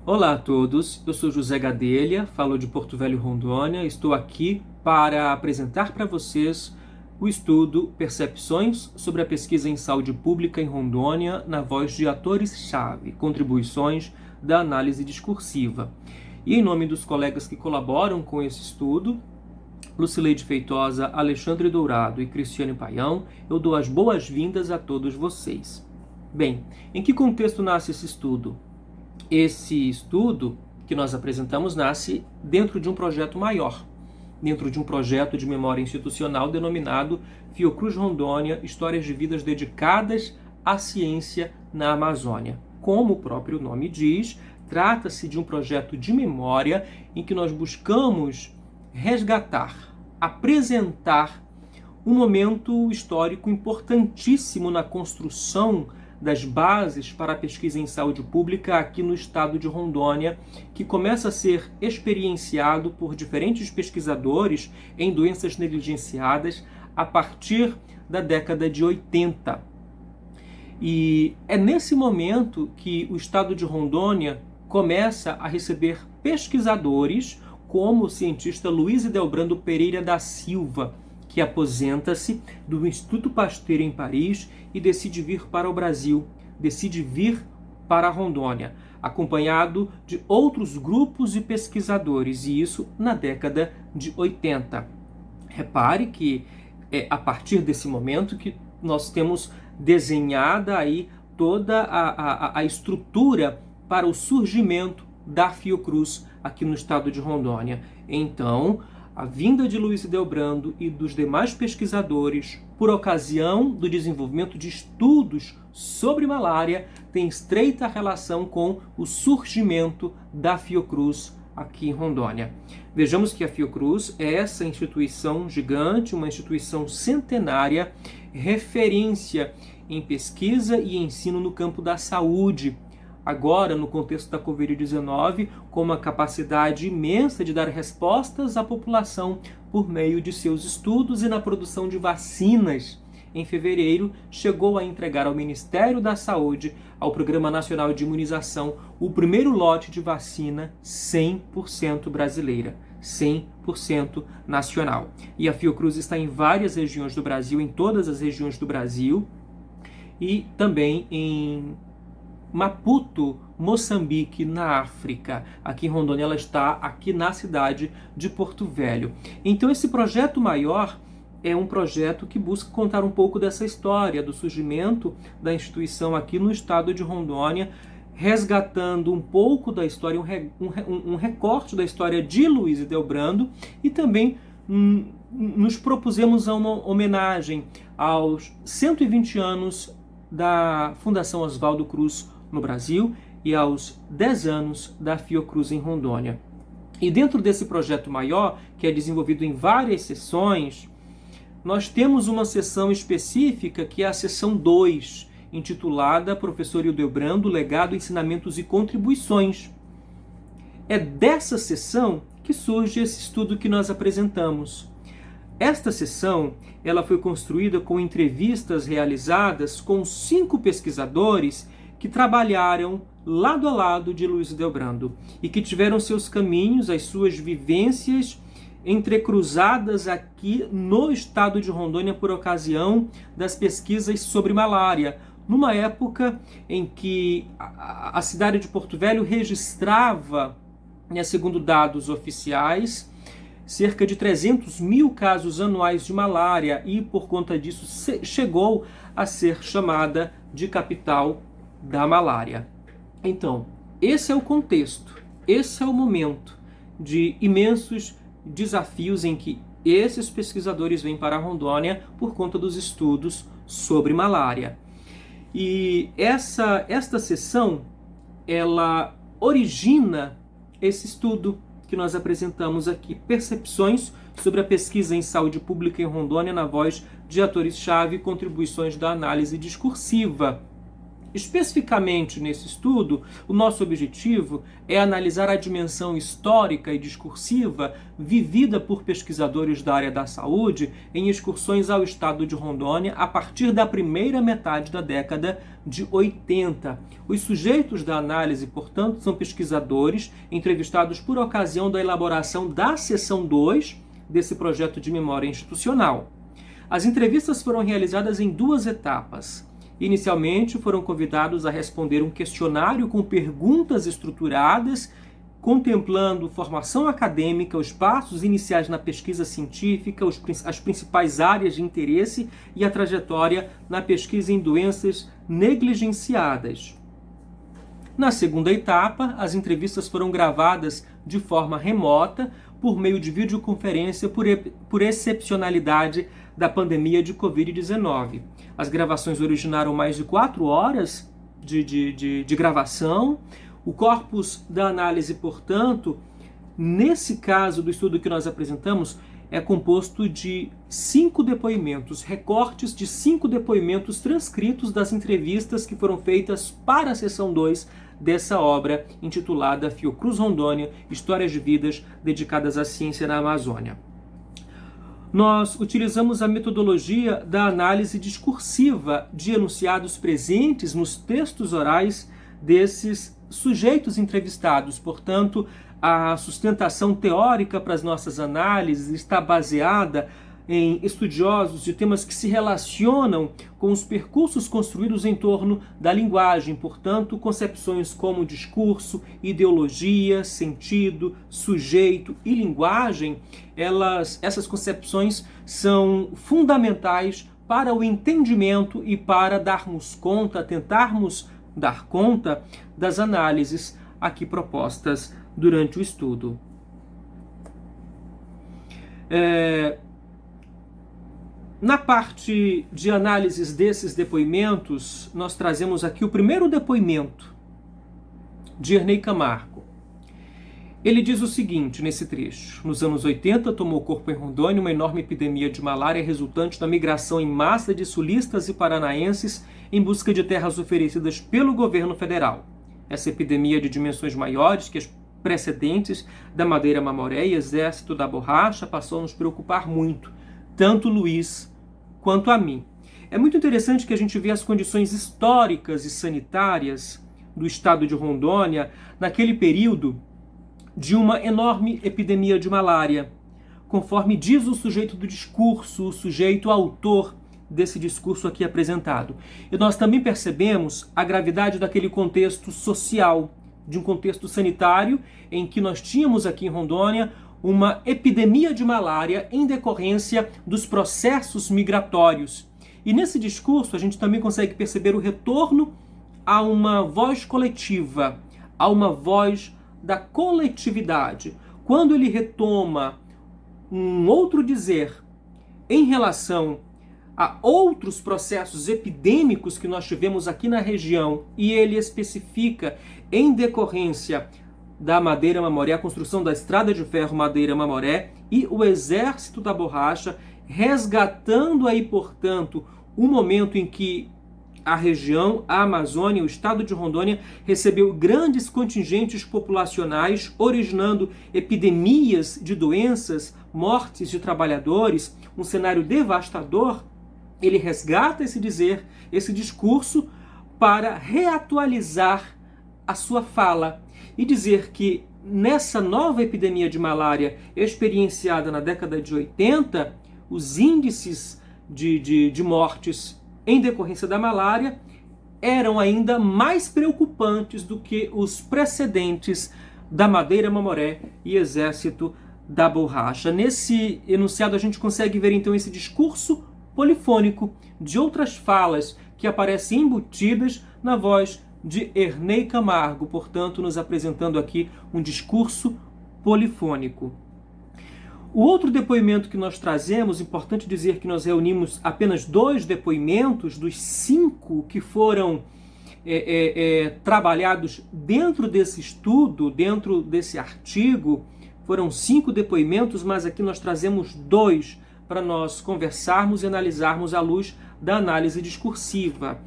Olá a todos, eu sou José Gadelha, falo de Porto Velho, Rondônia. Estou aqui para apresentar para vocês o estudo Percepções sobre a Pesquisa em Saúde Pública em Rondônia na voz de atores-chave, contribuições da análise discursiva. E em nome dos colegas que colaboram com esse estudo, Lucileide Feitosa, Alexandre Dourado e Cristiane Paião, eu dou as boas-vindas a todos vocês. Bem, em que contexto nasce esse estudo? Esse estudo que nós apresentamos nasce dentro de um projeto maior, dentro de um projeto de memória institucional denominado Fiocruz Rondônia, Histórias de Vidas Dedicadas à Ciência na Amazônia. Como o próprio nome diz, trata-se de um projeto de memória em que nós buscamos resgatar, apresentar um momento histórico importantíssimo na construção das bases para a pesquisa em saúde pública aqui no estado de Rondônia, que começa a ser experienciado por diferentes pesquisadores em doenças negligenciadas a partir da década de 80. E é nesse momento que o estado de Rondônia começa a receber pesquisadores como o cientista Luiz Edelbrando Pereira da Silva, que aposenta-se do Instituto Pasteur em Paris e decide vir para o Brasil, decide vir para Rondônia, acompanhado de outros grupos de pesquisadores, e isso na década de 80. Repare que é a partir desse momento que nós temos desenhada aí toda a estrutura para o surgimento da Fiocruz aqui no estado de Rondônia. Então, a vinda de Luiz Edelbrando e dos demais pesquisadores, por ocasião do desenvolvimento de estudos sobre malária, tem estreita relação com o surgimento da Fiocruz aqui em Rondônia. Vejamos que a Fiocruz é essa instituição gigante, uma instituição centenária, referência em pesquisa e ensino no campo da saúde. Agora, no contexto da Covid-19, com uma capacidade imensa de dar respostas à população por meio de seus estudos e na produção de vacinas. Em fevereiro, chegou a entregar ao Ministério da Saúde, ao Programa Nacional de Imunização, o primeiro lote de vacina 100% brasileira, 100% nacional. E a Fiocruz está em várias regiões do Brasil, em todas as regiões do Brasil, e também em Maputo, Moçambique, na África. Aqui em Rondônia ela está aqui na cidade de Porto Velho. Então esse projeto maior é um projeto que busca contar um pouco dessa história, do surgimento da instituição aqui no estado de Rondônia, resgatando um pouco da história, um recorte da história de Luiz Edelbrando, e também nos propusemos a uma homenagem aos 120 anos da Fundação Oswaldo Cruz no Brasil e aos 10 anos da Fiocruz em Rondônia. E dentro desse projeto maior, que é desenvolvido em várias sessões, nós temos uma sessão específica que é a sessão 2, intitulada Professor Edelbrando, Legado, Ensinamentos e Contribuições. É dessa sessão que surge esse estudo que nós apresentamos. Esta sessão ela foi construída com entrevistas realizadas com 5 pesquisadores que trabalharam lado a lado de Luiz Edelbrando e que tiveram seus caminhos, as suas vivências entrecruzadas aqui no estado de Rondônia por ocasião das pesquisas sobre malária, numa época em que a cidade de Porto Velho registrava, segundo dados oficiais, cerca de 300 mil casos anuais de malária e, por conta disso, chegou a ser chamada de capital da malária. Então, esse é o contexto, esse é o momento de imensos desafios em que esses pesquisadores vêm para a Rondônia por conta dos estudos sobre malária. E esta sessão, ela origina esse estudo que nós apresentamos aqui, Percepções sobre a Pesquisa em Saúde Pública em Rondônia na voz de atores-chave e contribuições da análise discursiva. Especificamente nesse estudo, o nosso objetivo é analisar a dimensão histórica e discursiva vivida por pesquisadores da área da saúde em excursões ao estado de Rondônia a partir da primeira metade da década de 80. Os sujeitos da análise, portanto, são pesquisadores entrevistados por ocasião da elaboração da seção 2 desse projeto de memória institucional. As entrevistas foram realizadas em 2 etapas. Inicialmente, foram convidados a responder um questionário com perguntas estruturadas, contemplando formação acadêmica, os passos iniciais na pesquisa científica, as principais áreas de interesse e a trajetória na pesquisa em doenças negligenciadas. Na segunda etapa, as entrevistas foram gravadas de forma remota, por meio de videoconferência, por excepcionalidade da pandemia de Covid-19. As gravações originaram mais de 4 horas de gravação. O corpus da análise, portanto, nesse caso do estudo que nós apresentamos, é composto de 5 depoimentos, recortes de 5 depoimentos transcritos das entrevistas que foram feitas para a seção 2 dessa obra intitulada Fiocruz Rondônia, Histórias de Vidas dedicadas à ciência na Amazônia. Nós utilizamos a metodologia da análise discursiva de enunciados presentes nos textos orais desses sujeitos entrevistados. Portanto, a sustentação teórica para as nossas análises está baseada em estudiosos de temas que se relacionam com os percursos construídos em torno da linguagem. Portanto, concepções como discurso, ideologia, sentido, sujeito e linguagem, essas concepções são fundamentais para o entendimento e para tentarmos dar conta das análises aqui propostas durante o estudo. Na parte de análises desses depoimentos, nós trazemos aqui o primeiro depoimento de Ernei Camargo. Ele diz o seguinte nesse trecho: nos anos 80 tomou corpo em Rondônia uma enorme epidemia de malária resultante da migração em massa de sulistas e paranaenses em busca de terras oferecidas pelo governo federal. Essa epidemia de dimensões maiores que as precedentes da Madeira Mamoré e Exército da Borracha passou a nos preocupar muito, tanto Luiz quanto a mim. É muito interessante que a gente vê as condições históricas e sanitárias do estado de Rondônia naquele período de uma enorme epidemia de malária, conforme diz o sujeito do discurso, o sujeito autor desse discurso aqui apresentado. E nós também percebemos a gravidade daquele contexto social, de um contexto sanitário em que nós tínhamos aqui em Rondônia uma epidemia de malária em decorrência dos processos migratórios. E nesse discurso a gente também consegue perceber o retorno a uma voz coletiva, a uma voz da coletividade. Quando ele retoma um outro dizer em relação a outros processos epidêmicos que nós tivemos aqui na região, e ele especifica em decorrência da Madeira Mamoré, a construção da estrada de ferro Madeira Mamoré e o Exército da Borracha, resgatando aí, portanto, o momento em que a região, a Amazônia, o estado de Rondônia recebeu grandes contingentes populacionais, originando epidemias de doenças, mortes de trabalhadores, um cenário devastador. Ele resgata esse discurso para reatualizar a sua fala e dizer que nessa nova epidemia de malária experienciada na década de 80, os índices de mortes em decorrência da malária eram ainda mais preocupantes do que os precedentes da Madeira Mamoré e Exército da Borracha. Nesse enunciado a gente consegue ver então esse discurso polifônico de outras falas que aparecem embutidas na voz de Ernei Camargo, portanto, nos apresentando aqui um discurso polifônico. O outro depoimento que nós trazemos, importante dizer que nós reunimos apenas 2 depoimentos dos 5 que foram trabalhados dentro desse estudo, dentro desse artigo. Foram 5 depoimentos, mas aqui nós trazemos 2 para nós conversarmos e analisarmos à luz da análise discursiva.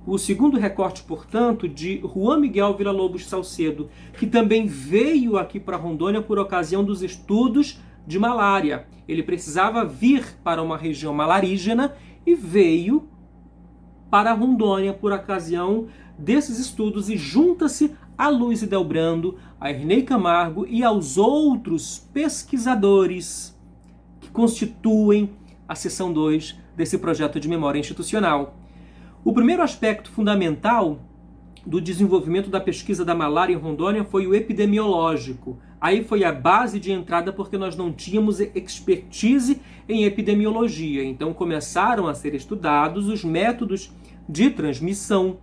O segundo recorte, portanto, de Juan Miguel Villa-Lobos Salcedo, que também veio aqui para Rondônia por ocasião dos estudos de malária. Ele precisava vir para uma região malarígena e veio para Rondônia por ocasião desses estudos e junta-se a Luiz Delbrando, a Ernei Camargo e aos outros pesquisadores que constituem a seção 2 desse projeto de memória institucional. O primeiro aspecto fundamental do desenvolvimento da pesquisa da malária em Rondônia foi o epidemiológico. Aí foi a base de entrada porque nós não tínhamos expertise em epidemiologia. Então começaram a ser estudados os métodos de transmissão,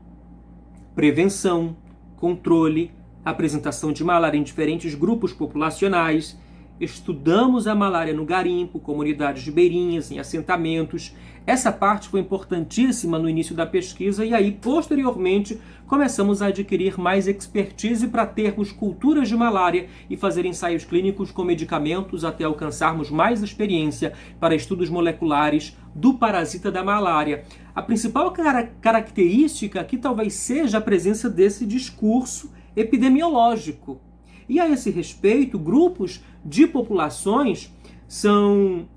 prevenção, controle, apresentação de malária em diferentes grupos populacionais. Estudamos a malária no garimpo, comunidades ribeirinhas, em assentamentos. Essa parte foi importantíssima no início da pesquisa e aí, posteriormente, começamos a adquirir mais expertise para termos culturas de malária e fazer ensaios clínicos com medicamentos até alcançarmos mais experiência para estudos moleculares do parasita da malária. A principal característica aqui talvez seja a presença desse discurso epidemiológico. E a esse respeito, grupos de populações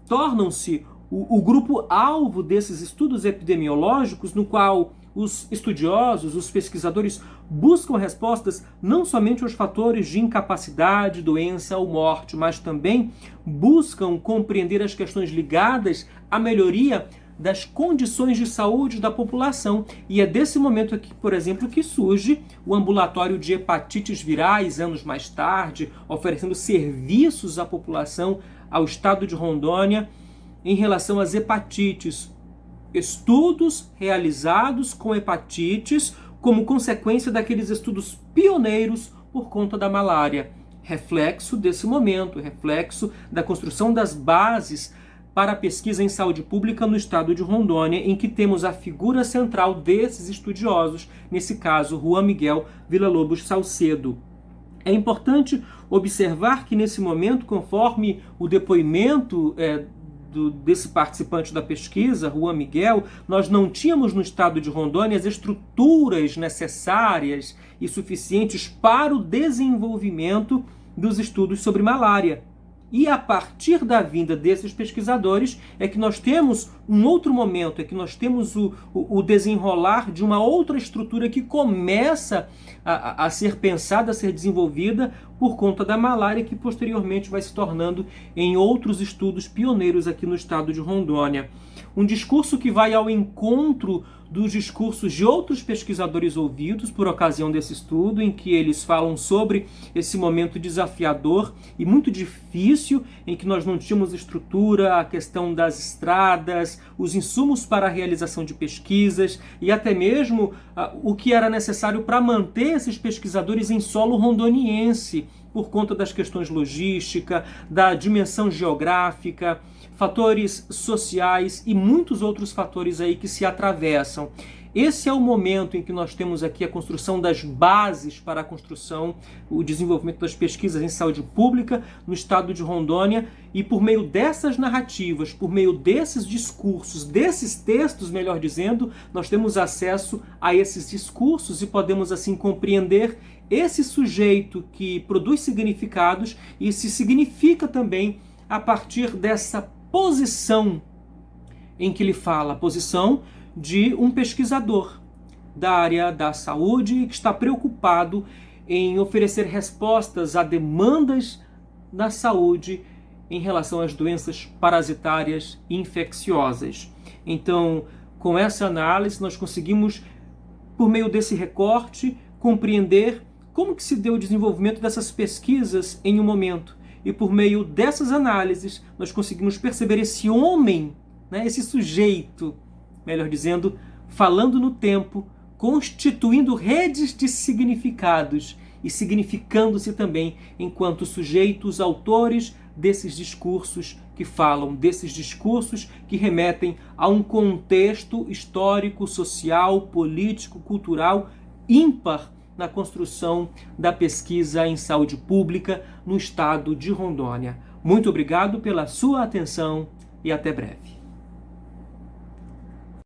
tornam-se o grupo-alvo desses estudos epidemiológicos, no qual os estudiosos, os pesquisadores buscam respostas não somente aos fatores de incapacidade, doença ou morte, mas também buscam compreender as questões ligadas à melhoria das condições de saúde da população. E é desse momento aqui, por exemplo, que surge o ambulatório de hepatites virais, anos mais tarde, oferecendo serviços à população, ao estado de Rondônia, em relação às hepatites. Estudos realizados com hepatites como consequência daqueles estudos pioneiros por conta da malária. Reflexo desse momento, reflexo da construção das bases para a pesquisa em saúde pública no estado de Rondônia, em que temos a figura central desses estudiosos, nesse caso, Juan Miguel Villa-Lobos Salcedo. É importante observar que, nesse momento, conforme o depoimento desse participante da pesquisa, Juan Miguel, nós não tínhamos no estado de Rondônia as estruturas necessárias e suficientes para o desenvolvimento dos estudos sobre malária. E a partir da vinda desses pesquisadores é que nós temos um outro momento, é que nós temos o desenrolar de uma outra estrutura que começa a ser pensada, a ser desenvolvida por conta da malária, que posteriormente vai se tornando em outros estudos pioneiros aqui no estado de Rondônia. Um discurso que vai ao encontro dos discursos de outros pesquisadores ouvidos por ocasião desse estudo, em que eles falam sobre esse momento desafiador e muito difícil, em que nós não tínhamos estrutura, a questão das estradas, os insumos para a realização de pesquisas e até mesmo o que era necessário para manter esses pesquisadores em solo rondoniense, por conta das questões logística, da dimensão geográfica, fatores sociais e muitos outros fatores aí que se atravessam. Esse é o momento em que nós temos aqui a construção das bases para a construção, o desenvolvimento das pesquisas em saúde pública no estado de Rondônia, e por meio dessas narrativas, por meio desses discursos, desses textos, melhor dizendo, nós temos acesso a esses discursos e podemos assim compreender esse sujeito que produz significados e se significa também a partir dessa posição em que ele fala, a posição de um pesquisador da área da saúde que está preocupado em oferecer respostas a demandas da saúde em relação às doenças parasitárias e infecciosas. Então, com essa análise, nós conseguimos, por meio desse recorte, compreender como que se deu o desenvolvimento dessas pesquisas em um momento. E por meio dessas análises, nós conseguimos perceber esse homem, né, esse sujeito, melhor dizendo, falando no tempo, constituindo redes de significados e significando-se também enquanto sujeitos, autores desses discursos que falam, desses discursos que remetem a um contexto histórico, social, político, cultural ímpar na construção da pesquisa em saúde pública no estado de Rondônia. Muito obrigado pela sua atenção e até breve.